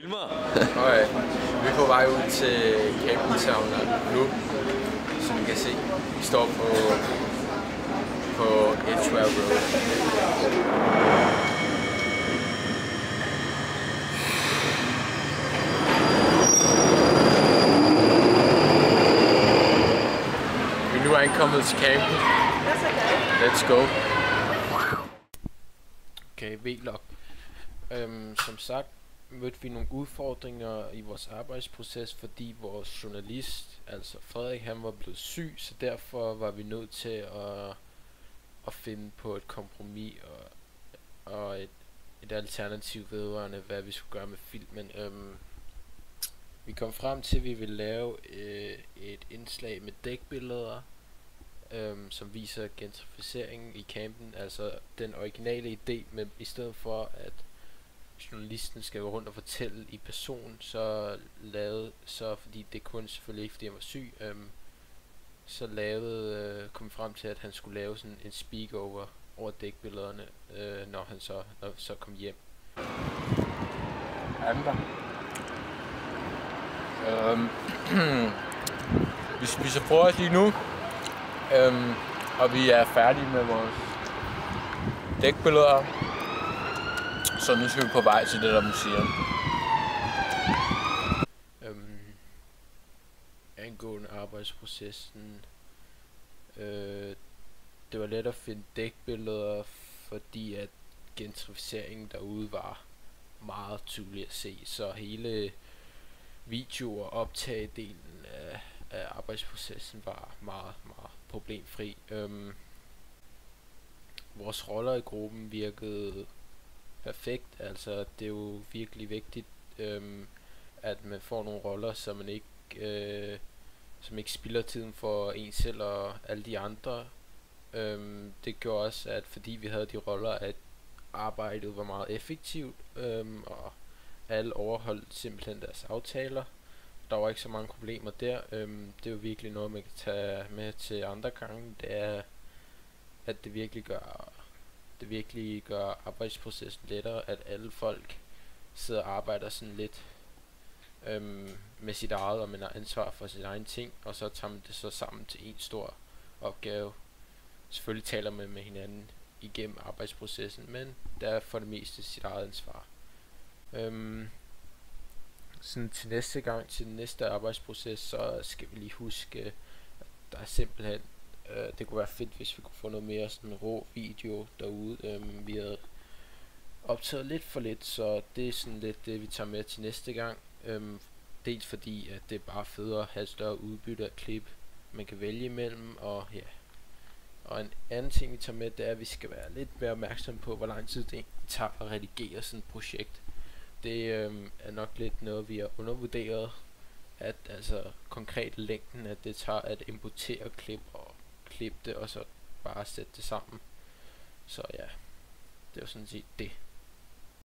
Filmer! Okay. Vi er på vej ud til Camping Town nu, som I kan se. Vi står på Edgware Road. Vi er nu ankommet til campen. Let's go. Okay, vlog. Som sagt mødte vi nogle udfordringer i vores arbejdsproces, fordi vores journalist, altså Frederik, han var blevet syg, så derfor var vi nødt til at finde på et kompromis og et alternativ vedrørende, hvad vi skulle gøre med filmen. Vi kom frem til, at vi ville lave et indslag med dækbilleder, som viser gentrificeringen i campen, altså den originale idé, men i stedet for at journalisten skal gå rundt og fortælle i person, så fordi det kun selvfølgelig ikke fordi han var syg, kom vi frem til, at han skulle lave sådan en speakover over dækbillederne, når han så kom hjem. Er den der? Vi spiser frokost lige nu, og vi er færdige med vores dækbilleder, så nu skal vi på vej til det der museum. Angående arbejdsprocessen, det var let at finde dækbilleder, fordi at gentrificeringen derude var meget tydelig at se, så hele video- og optagedelen af arbejdsprocessen var meget problemfri. Vores roller i gruppen virkede perfekt, altså det er jo virkelig vigtigt, at man får nogle roller, så man ikke spilder tiden for en selv og alle de andre. Det gjorde også, at fordi vi havde de roller, at arbejdet var meget effektivt, og alle overholdt simpelthen deres aftaler. Der var ikke så mange problemer der. Det er jo virkelig noget, man kan tage med til andre gange. Det er, at det virkelig gør arbejdsprocessen lettere, at alle folk sidder og arbejder sådan lidt med sit eget, og man har ansvar for sin egen ting, og så tager man det så sammen til en stor opgave. Selvfølgelig taler man med hinanden igennem arbejdsprocessen, men det er for det meste sit eget ansvar. Sådan til næste gang, til den næste arbejdsproces, så skal vi lige huske, at der er simpelthen det kunne være fedt, hvis vi kunne få noget mere sådan rå video derude. Vi havde optaget lidt for lidt, så det er sådan lidt det, vi tager med til næste gang. Dels fordi, at det er bare federe at have større udbytte af klip, man kan vælge imellem, og ja. Og en anden ting, vi tager med, det er, at vi skal være lidt mere opmærksom på, hvor lang tid det tager at redigere sådan et projekt. Det er nok lidt noget, vi har undervurderet, at altså konkret længden, at det tager at importere klip og klippe det, og så bare sætte det sammen. Så ja, det er jo sådan set det.